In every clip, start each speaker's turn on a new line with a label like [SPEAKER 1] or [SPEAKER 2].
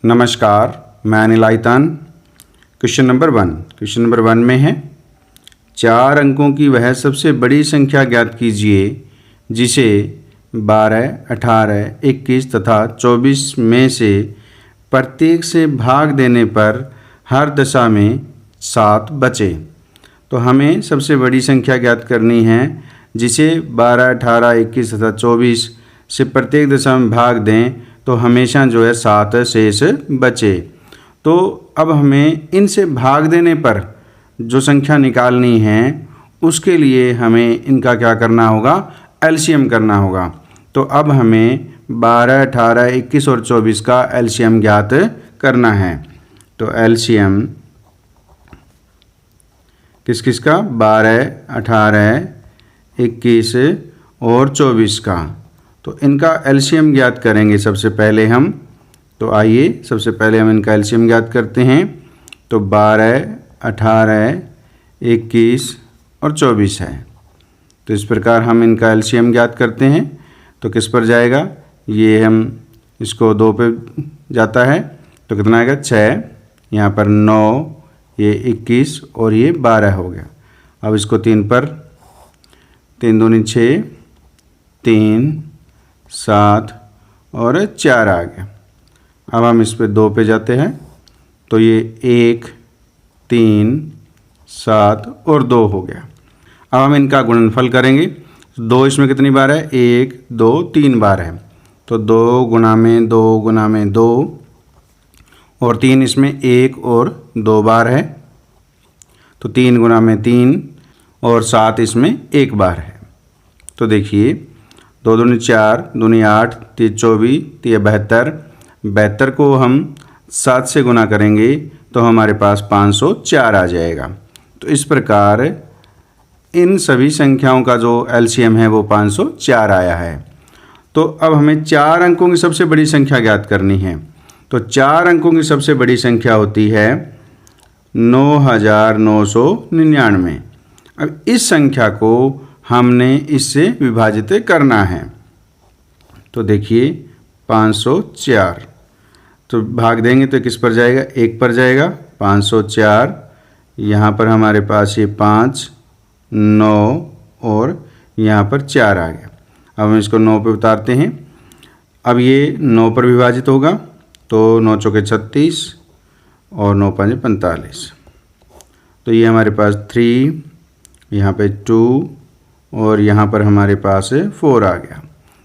[SPEAKER 1] नमस्कार, मैं Anil आइतान। Question number one में है 4 अंकों की वह सबसे बड़ी संख्या ज्ञात कीजिए जिसे 12, 18, 21 तथा 24 में से प्रत्येक से भाग देने पर हर दशा में 7 बचे। तो हमें सबसे बड़ी संख्या ज्ञात करनी है जिसे 12, 18, 21 तथा 24 से प्रत्येक दशा में भाग दें तो हमेशा जो है 7 शेष बचे। तो अब हमें इनसे भाग देने पर जो संख्या निकालनी है उसके लिए हमें इनका क्या करना होगा, एलसीएम करना होगा। तो अब हमें 12, 18, 21 और 24 का एलसीएम ज्ञात करना है। तो एलसीएम किस का, 12, 18, 21 और 24 का। तो इनका एलसीएम ज्ञात करेंगे सबसे पहले हम। तो आइए सबसे पहले हम इनका एलसीएम ज्ञात करते हैं। तो 12, 18, 21 और 24 है। तो इस प्रकार हम इनका एलसीएम ज्ञात करते हैं। तो किस पर जाएगा, ये हम इसको 2 पे जाता है तो कितना आएगा, 6, यहाँ पर 9, ये 21 और ये 12 हो गया। अब इसको 3 पर, 3 दूनी 6, 3, 7 और 4 आ गया। अब हम इस पे 2 पे जाते हैं तो ये 1, 3, 7 और 2 हो गया। अब हम इनका गुणनफल करेंगे। 2 इसमें कितनी बार है, 1, 2, 3 बार है। तो 2 गुना में 2 गुना में 2 और 3 इसमें 1 और 2 बार है। तो 3 गुना में 3 और 7 इसमें 1 बार है। तो देखिए 2 दूनी 4, दूनी 8, 3 24, 3 72। 72 को हम 7 से गुना करेंगे तो हमारे पास 504 आ जाएगा। तो इस प्रकार इन सभी संख्याओं का जो एलसीएम है वो 504 आया है। तो अब हमें 4 अंकों की सबसे बड़ी संख्या ज्ञात करनी है। तो 4 अंकों की सबसे बड़ी संख्या होती है 9999। अब इस संख्या को हमने इससे विभाजित करना है। तो देखिए 504, तो भाग देंगे तो किस पर जाएगा, 1 पर जाएगा। 504, यहाँ पर हमारे पास ये 5, 9 और यहाँ पर 4 आ गया। अब हम इसको 9 पे उतारते हैं। अब ये 9 पर विभाजित होगा तो 9 चौके 36 और 9 पंजे 45। तो ये हमारे पास 3, यहाँ पे 2 और यहाँ पर हमारे पास 4 आ गया।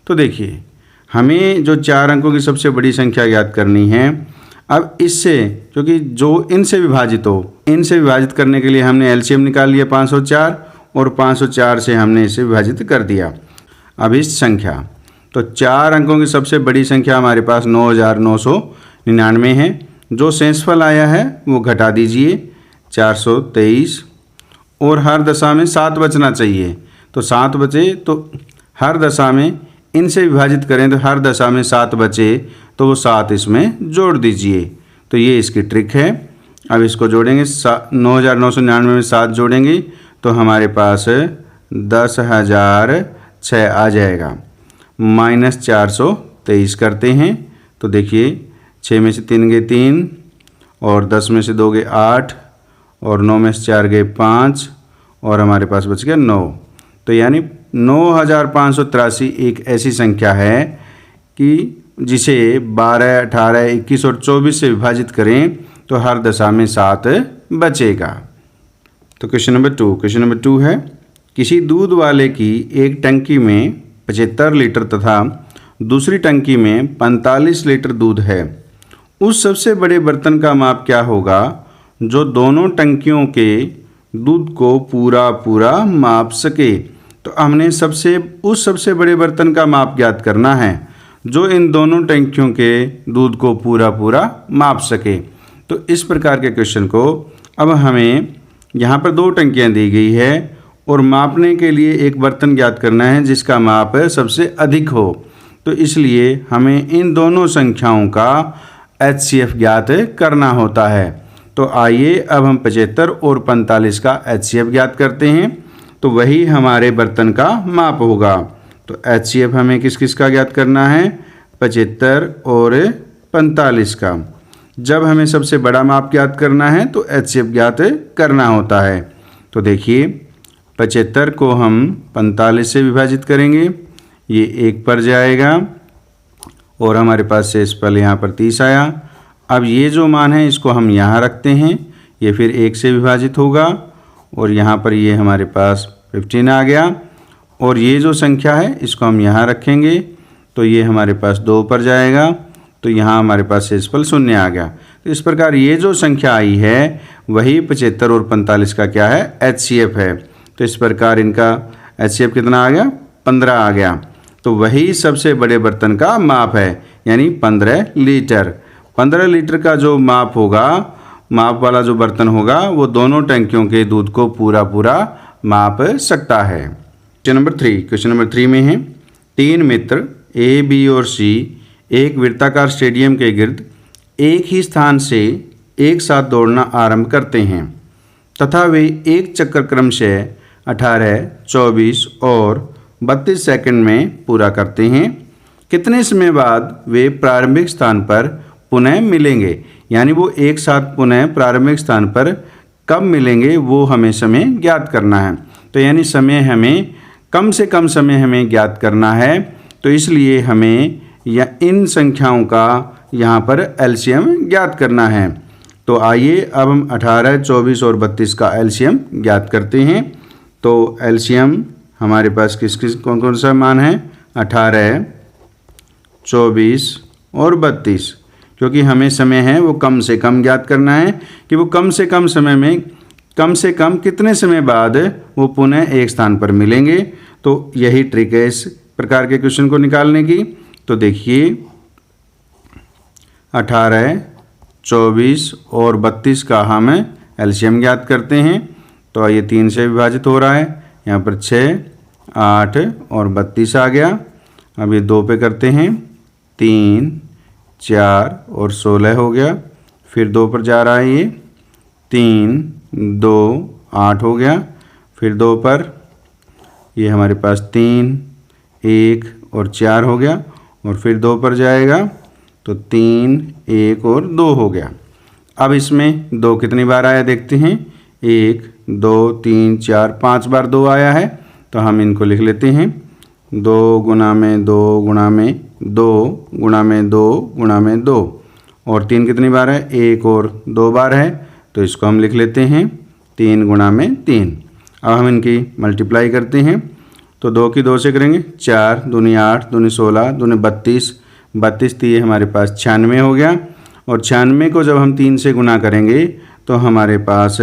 [SPEAKER 1] तो देखिए हमें जो 4 अंकों की सबसे बड़ी संख्या ज्ञात करनी है। अब इससे क्योंकि जो इनसे विभाजित हो, इनसे विभाजित करने के लिए हमने एलसीएम निकाल लिया 504 और 504 से हमने इसे विभाजित कर दिया। अब इस संख्या, तो 4 अंकों की सबसे बड़ी संख्या हमारे पास 9999 है। जो शेषफल आया है वो घटा दीजिए, 423 और हर दशा में 7 बचना चाहिए। तो 7 बचे तो हर दशा में इनसे विभाजित करें तो हर दशा में 7 बचे तो वो 7 इसमें जोड़ दीजिए। तो ये इसकी ट्रिक है। अब इसको जोड़ेंगे, 9999 में 7 जोड़ेंगे तो हमारे पास 10,006 आ जाएगा। माइनस 423 करते हैं तो देखिए 6 में से 3 गए 3 और 10 में से 2 गए 8 और 9 में से 4 गए 5 और हमारे पास बच गया 9। तो यानी 9583 एक ऐसी संख्या है कि जिसे 12, 18, 21 और 24 से विभाजित करें तो हर दशा में 7 बचेगा। तो क्वेश्चन नंबर 2 है किसी दूध वाले की एक टंकी में 75 लीटर तथा दूसरी टंकी में 45 लीटर दूध है। उस सबसे बड़े बर्तन का माप क्या होगा जो दोनों टंकियों के दूध को पूरा माप सके। तो हमने उस सबसे बड़े बर्तन का माप ज्ञात करना है जो इन दोनों टंकियों के दूध को पूरा माप सके। तो इस प्रकार के क्वेश्चन को अब हमें यहाँ पर 2 टंकियाँ दी गई है और मापने के लिए एक बर्तन ज्ञात करना है जिसका माप सबसे अधिक हो। तो इसलिए हमें इन दोनों संख्याओं का एचसीएफ ज्ञात करना होता है। तो आइए अब हम 75 और 45 का एचसीएफ ज्ञात करते हैं। तो वही हमारे बर्तन का माप होगा। तो एचसीएफ हमें किस किस का ज्ञात करना है, 75 और 45 का। जब हमें सबसे बड़ा माप ज्ञात करना है तो HCF ज्ञात करना होता है। तो देखिए 75 को हम 45 से विभाजित करेंगे, ये 1 पर जाएगा और हमारे पास शेषफल यहाँ पर 30 आया। अब ये जो मान है इसको हम यहाँ रखते हैं, ये फिर 1 से विभाजित होगा और यहाँ पर ये हमारे पास 15 आ गया और ये जो संख्या है इसको हम यहाँ रखेंगे तो ये हमारे पास 2 पर जाएगा, तो यहाँ हमारे पास शेषफल 0 आ गया। तो इस प्रकार ये जो संख्या आई है वही 75 और 45 का क्या है, HCF है। तो इस प्रकार इनका HCF कितना आ गया, 15 आ गया। तो वही सबसे बड़े बर्तन का माप है, यानी 15 लीटर। 15 लीटर का जो माप होगा, माप वाला जो बर्तन होगा, वो दोनों टंकियों के दूध को पूरा माप सकता है। क्वेश्चन नंबर 3 में है, 3 मित्र A, B और C एक वृत्ताकार स्टेडियम के गिर्द एक ही स्थान से एक साथ दौड़ना आरंभ करते हैं तथा वे एक चक्कर क्रमशः 18, 24 और 32 सेकंड में पूरा करते हैं। कितने समय बाद वे प्रारंभिक स्थान पर पुनः मिलेंगे? यानी वो एक साथ पुनः प्रारंभिक स्थान पर कब मिलेंगे वो हमें समय ज्ञात करना है। तो यानी समय हमें कम से कम समय हमें ज्ञात करना है, तो इसलिए हमें या इन संख्याओं का यहाँ पर LCM ज्ञात करना है। तो आइए अब हम 18, 24 और 32 का LCM ज्ञात करते हैं। तो LCM हमारे पास कौन कौन सा मान है, 18, 24 और 32, क्योंकि हमें समय है वो कम से कम ज्ञात करना है कि वो कम से कम समय में कम से कम कितने समय बाद वो पुनः एक स्थान पर मिलेंगे। तो यही ट्रिक है इस प्रकार के क्वेश्चन को निकालने की। तो देखिए 18, 24 और 32 का हम LCM ज्ञात करते हैं। तो ये 3 से विभाजित हो रहा है, यहाँ पर 6, 8 और 32 आ गया। अब ये 2 पे करते हैं, 3, 4 और 16 हो गया। फिर 2 पर जा रहा है, ये 3, 2, 8 हो गया। फिर 2 पर ये हमारे पास 3, 1 और 4 हो गया और फिर 2 पर जाएगा तो 3, 1 और 2 हो गया। अब इसमें 2 कितनी बार आया देखते हैं, 1, 2, 3, 4, 5 बार 2 आया है। तो हम इनको लिख लेते हैं, 2 गुणा में 2 गुणा में 2 गुणा में 2 गुणा में 2। और 3 कितनी बार है, 1 और 2 बार है, तो इसको हम लिख लेते हैं 3 गुणा में 3। अब हम इनकी मल्टीप्लाई करते हैं, तो 2 की 2 से करेंगे, 4 दूनी 8 दूनी 16 दूनी 32, 32 ये हमारे पास 96 हो गया। और 96 को जब हम 3 से गुना करेंगे तो हमारे पास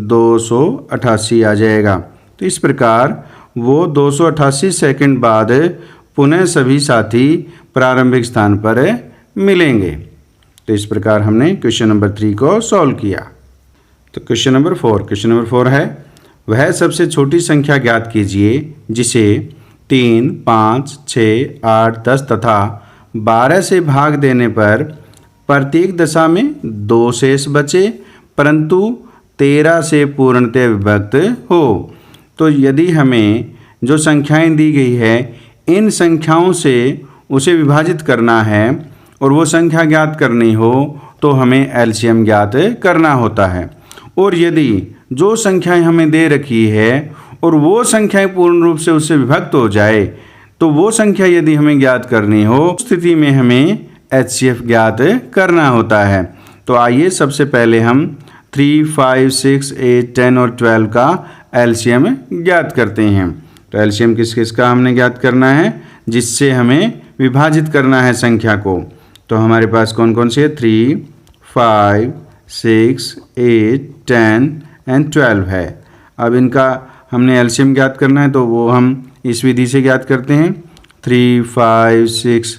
[SPEAKER 1] 288 आ जाएगा। तो इस प्रकार वो 288 सेकंड बाद पुनः सभी साथी प्रारंभिक स्थान पर मिलेंगे। तो इस प्रकार हमने क्वेश्चन नंबर 3 को सॉल्व किया। तो क्वेश्चन नंबर 4 है, वह सबसे छोटी संख्या ज्ञात कीजिए जिसे 3, 5, 6, 8, 10 तथा 12 से भाग देने पर प्रत्येक दशा में 2 शेष बचे परंतु 13 से पूर्णतः विभक्त हो। तो यदि हमें जो संख्याएं दी गई है इन संख्याओं से उसे विभाजित करना है और वो संख्या ज्ञात करनी हो तो हमें LCM ज्ञात करना होता है। और यदि जो संख्याएं हमें दे रखी है और वो संख्याएं पूर्ण रूप से उससे विभक्त हो जाए तो वो संख्या यदि हमें ज्ञात करनी हो स्थिति में हमें HCF ज्ञात करना होता है। तो आइए सबसे पहले हम 3, 5, 6, 8, 10 और 12 का LCM ज्ञात करते हैं। तो LCM किस किस का हमने ज्ञात करना है, जिससे हमें विभाजित करना है संख्या को। तो हमारे पास कौन कौन से है, 3, 5, 6, 8, 10 एंड 12 है। अब इनका हमने LCM ज्ञात करना है तो वो हम इस विधि से ज्ञात करते हैं, 3, 5, 6,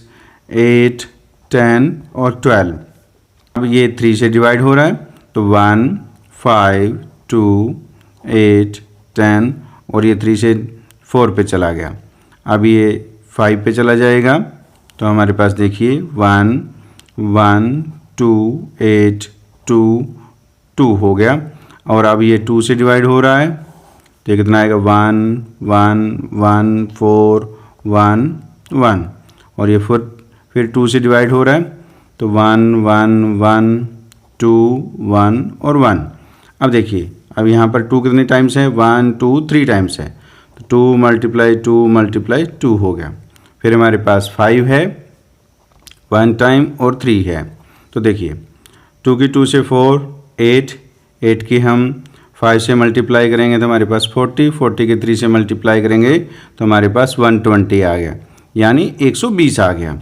[SPEAKER 1] 8, 10 और 12। अब ये 3 से डिवाइड हो रहा है तो 1, 5, 2, 8, 10 और ये 3 से 4 पे चला गया। अब ये 5 पे चला जाएगा तो हमारे पास देखिए 1, 1, 2, 8, 2, 2 हो गया। और अब ये 2 से डिवाइड हो रहा है तो ये कितना आएगा, 1, 1, 1, 4, 1, 1 और ये फिर 2 से डिवाइड हो रहा है तो 1 1 1 2 1 और 1। अब देखिए, अब यहाँ पर 2 कितने टाइम्स है, 1 2 3 टाइम्स है, तो 2 मल्टीप्लाई 2 हो गया। फिर हमारे पास 5 है 1 टाइम और 3 है, तो देखिए 2 की 2 से 4 8 की हम 5 से मल्टीप्लाई करेंगे तो हमारे पास 40 के 3 से मल्टीप्लाई करेंगे तो हमारे पास 120 आ गया, यानी 120 आ गया।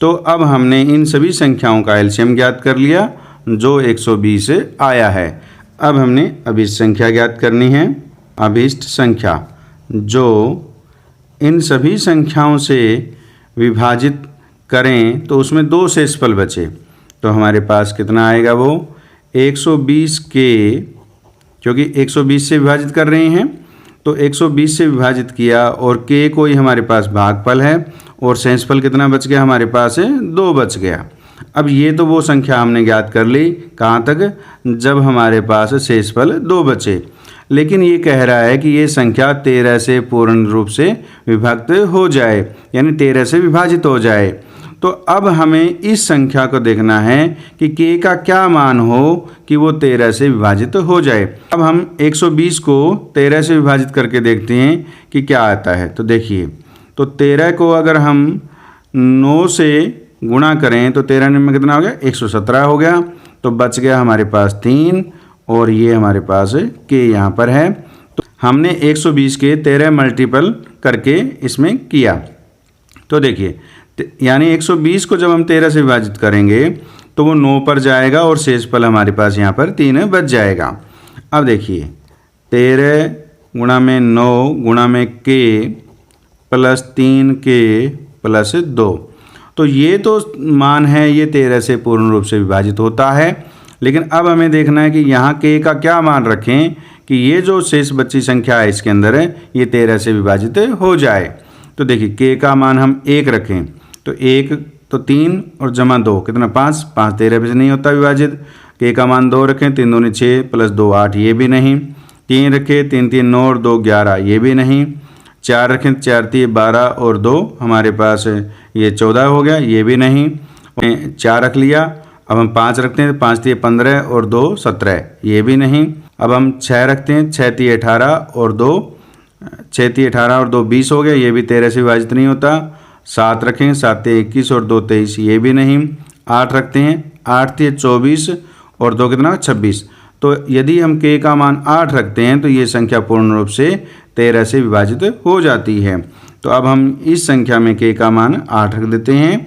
[SPEAKER 1] तो अब हमने इन सभी संख्याओं का एलसीएम ज्ञात कर लिया जो 120 आया है। अब हमने अभिष्ट संख्या ज्ञात करनी है। अभिष्ट संख्या जो इन सभी संख्याओं से विभाजित करें तो उसमें 2 शेषफल बचे, तो हमारे पास कितना आएगा, वो 120 के, क्योंकि 120 से विभाजित कर रहे हैं तो 120 से विभाजित किया और के कोई हमारे पास भागफल है और शेषफल कितना बच गया, हमारे पास 2 बच गया। अब ये तो वो संख्या हमने ज्ञात कर ली, कहाँ तक, जब हमारे पास शेषफल 2 बचे। लेकिन ये कह रहा है कि ये संख्या 13 से पूर्ण रूप से विभक्त हो जाए, यानी 13 से विभाजित हो जाए। तो अब हमें इस संख्या को देखना है कि के का क्या मान हो कि वो 13 से विभाजित हो जाए। अब हम 120 को 13 से विभाजित करके देखते हैं कि क्या आता है। तो देखिए, तो 13 को अगर हम 9 से गुणा करें तो 13 में कितना हो गया, 117 हो गया। तो बच गया हमारे पास 3 और ये हमारे पास के यहाँ पर है। तो हमने 120 के 13 मल्टीपल करके इसमें किया। तो देखिए, यानी 120 को जब हम 13 से विभाजित करेंगे तो वो 9 पर जाएगा और शेषफल हमारे पास यहाँ पर 3 बच जाएगा। अब देखिए, 13 गुणा में 9 गुणा में के प्लस 3 के प्लस 2, तो ये तो मान है, ये 13 से पूर्ण रूप से विभाजित होता है। लेकिन अब हमें देखना है कि यहाँ के का क्या मान रखें कि ये जो शेष बची संख्या है इसके अंदर है ये 13 से विभाजित हो जाए। तो देखिए, के का मान हम 1 रखें तो 1 तो 3 और जमा 2 कितना 5, 5 13 से नहीं होता विभाजित। के का मान 2 रखें, 3 दूनी 6 प्लस 2 8, ये भी नहीं। 3 रखें, 3 3 9 और 2 11, ये भी नहीं। 4 रखें, 4 3 12 और 2 हमारे पास ये 14 हो गया, ये भी नहीं। 4 रख लिया। अब हम 5 रखते हैं, 5 3 15 और 2 17, ये भी नहीं। अब हम 6 रखते हैं, 6 3 18 और 2 6 3 18 और 2 20 हो गया, ये भी 13 से विभाजित नहीं होता। 7 रखें, 7 3 21 और 2 23, ये भी नहीं। 8 रखते हैं, 8 3 24 और 2 कितना 26। तो यदि हम के का मान 8 रखते हैं तो ये संख्या पूर्ण रूप से 13 से विभाजित हो जाती है। तो अब हम इस संख्या में के का मान 8 रख देते हैं।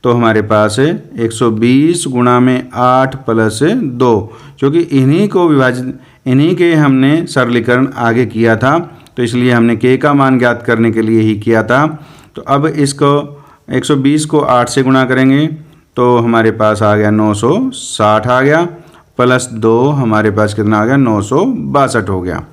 [SPEAKER 1] तो हमारे पास 120 गुणा में 8 प्लस 2, क्योंकि इन्हीं के हमने सरलीकरण आगे किया था तो इसलिए हमने के का मान ज्ञात करने के लिए ही किया था। तो अब इसको 120 को 8 से गुणा करेंगे तो हमारे पास आ गया 960 आ गया, प्लस 2 हमारे पास कितना आ गया 962 हो गया।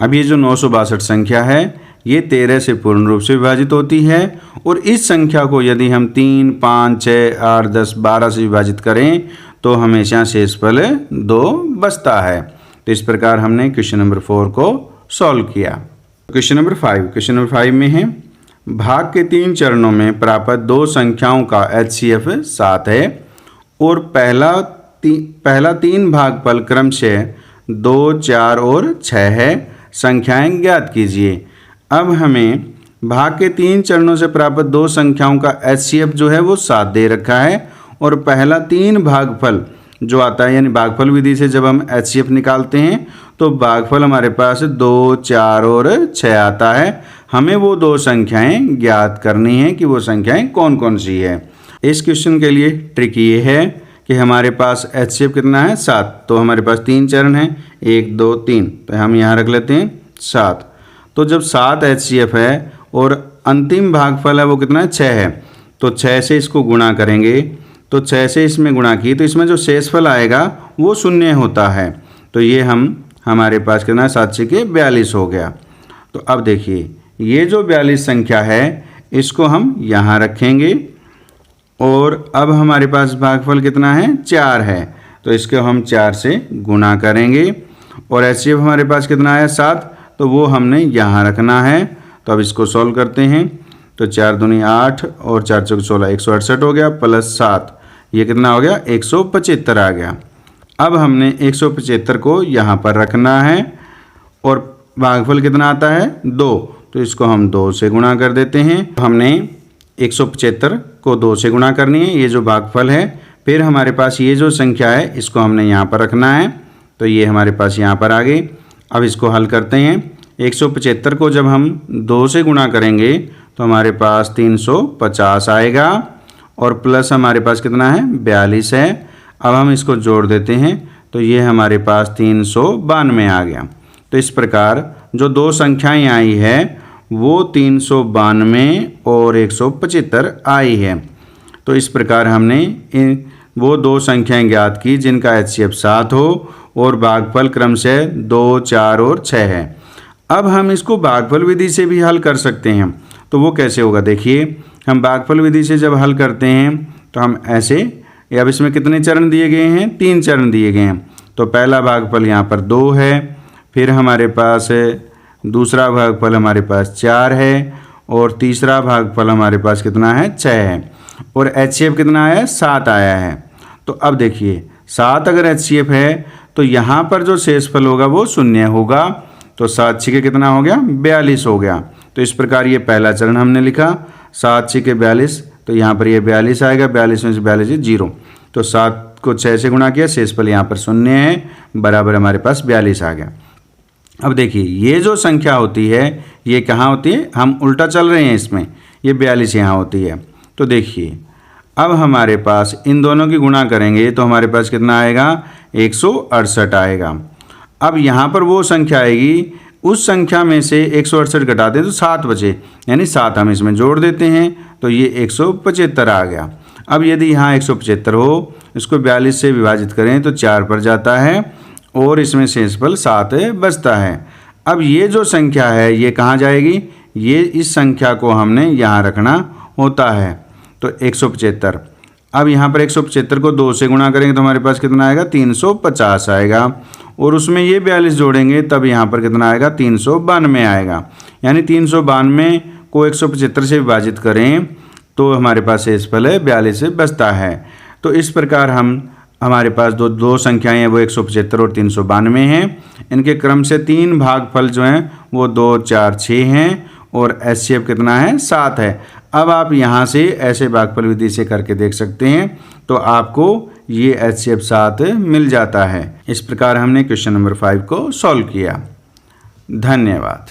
[SPEAKER 1] अब ये जो 962 संख्या है ये 13 से पूर्ण रूप से विभाजित होती है और इस संख्या को यदि हम 3 5 6 8 10 12 से विभाजित करें तो हमेशा शेषफल 2 बचता है। तो इस प्रकार हमने क्वेश्चन नंबर 4 को सॉल्व किया। क्वेश्चन नंबर 5 में है, भाग के 3 चरणों में प्राप्त 2 संख्याओं का HCF 7 है और पहला 3 भागफल क्रमशः 2 4 और 6 है, संख्याएं ज्ञात कीजिए। अब हमें भाग के 3 चरणों से प्राप्त 2 संख्याओं का HCF जो है वो 7 दे रखा है और पहला 3 भागफल जो आता है, यानी भागफल विधि से जब हम HCF निकालते हैं तो भागफल हमारे पास 2 4 और 6 आता है। हमें वो 2 संख्याएं ज्ञात करनी है कि वो संख्याएं कौन कौन सी है। इस क्वेश्चन के लिए ट्रिक ये है कि हमारे पास HCF कितना है 7, तो हमारे पास 3 चरण हैं 1 2 3, तो हम यहाँ रख लेते हैं 7। तो जब 7 HCF है और अंतिम भागफल है वो कितना है 6 है, तो 6 से इसको गुणा करेंगे तो 6 से इसमें गुणा की तो इसमें जो शेषफल आएगा वो 0 होता है। तो ये हमारे पास कितना है 7 6 के 42 हो गया। तो अब देखिए ये जो 42 संख्या है इसको हम यहाँ रखेंगे और अब हमारे पास भागफल कितना है 4 है, तो इसको हम 4 से गुणा करेंगे और HCF हमारे पास कितना है 7, तो वो हमने यहाँ रखना है। तो अब इसको सॉल्व करते हैं तो 4 दूनी 8 और 4 चौक 16 168 हो गया, प्लस 7 ये कितना हो गया 175 आ गया। अब हमने 175 को यहाँ पर रखना है और भागफल कितना आता है 2, तो इसको हम 2 से गुणा कर देते हैं। हमने 175 को 2 से गुणा करनी है, ये जो भागफल है। फिर हमारे पास ये जो संख्या है इसको हमने यहाँ पर रखना है, तो ये हमारे पास यहाँ पर आ गई। अब इसको हल करते हैं। 175 को जब हम 2 से गुणा करेंगे तो हमारे पास 350 आएगा और प्लस हमारे पास कितना है 42 है। अब हम इसको जोड़ देते हैं तो ये हमारे पास 392 आ गया। तो इस प्रकार जो 2 संख्याएं आई है वो 392 और 175 आई है। तो इस प्रकार हमने वो 2 संख्याएं ज्ञात की जिनका HCF 7 हो और भागफल क्रमशः 2, 4 और 6 है। अब हम इसको भागफल विधि से भी हल कर सकते हैं। तो वो कैसे होगा, देखिए हम भागफल विधि से जब हल करते हैं तो हम ऐसे, अब इसमें कितने चरण दिए गए हैं 3 चरण दिए गए हैं। तो पहला भागफल यहाँ पर 2 है, फिर हमारे पास दूसरा भागफल हमारे पास 4 है और तीसरा भागफल हमारे पास कितना है 6 है और HCF कितना आया है 7 आया है। तो अब देखिए 7 अगर HCF है तो यहाँ पर जो शेषफल होगा वो 0 होगा। तो 7 6 कितना हो गया 42 हो गया। तो इस प्रकार ये पहला चरण हमने लिखा 7 6 42, तो यहाँ पर ये 42 आएगा, 42 में से 42 0। तो 7 को 6 से गुणा किया, शेषफल यहाँ पर 0 है, बराबर हमारे पास 42 आ गया। अब देखिए ये जो संख्या होती है ये कहाँ होती है, हम उल्टा चल रहे हैं इसमें, ये 42 यहाँ होती है। तो देखिए अब हमारे पास इन दोनों की गुणा करेंगे तो हमारे पास कितना आएगा 168 आएगा। अब यहाँ पर वो संख्या आएगी, उस संख्या में से 168 घटा दें तो 7 बचे, यानी 7 हम इसमें जोड़ देते हैं तो ये 175 आ गया। अब यदि यहाँ 175 हो, इसको 42 से विभाजित करें तो 4 पर जाता है और इसमें शेषफल 7 बचता है। अब ये जो संख्या है ये कहाँ जाएगी, ये इस संख्या को हमने यहाँ रखना होता है। तो 175, अब यहाँ पर 175 को 2 से गुणा करेंगे तो हमारे पास कितना आएगा 350 आएगा और उसमें ये 42 जोड़ेंगे तब यहाँ पर कितना आएगा 392 आएगा। यानी 392 को 175 से विभाजित करें तो हमारे पास शेषफल है 42 से बचता है। तो इस प्रकार हमारे पास दो संख्याएं हैं वो 175 और 392 हैं। इनके क्रम से 3 भागफल जो हैं वो 2, 4, 6 हैं और HCF कितना है 7 है। अब आप यहाँ से ऐसे भागफल विधि से करके देख सकते हैं तो आपको ये HCF 7 मिल जाता है। इस प्रकार हमने क्वेश्चन नंबर 5 को सॉल्व किया। धन्यवाद।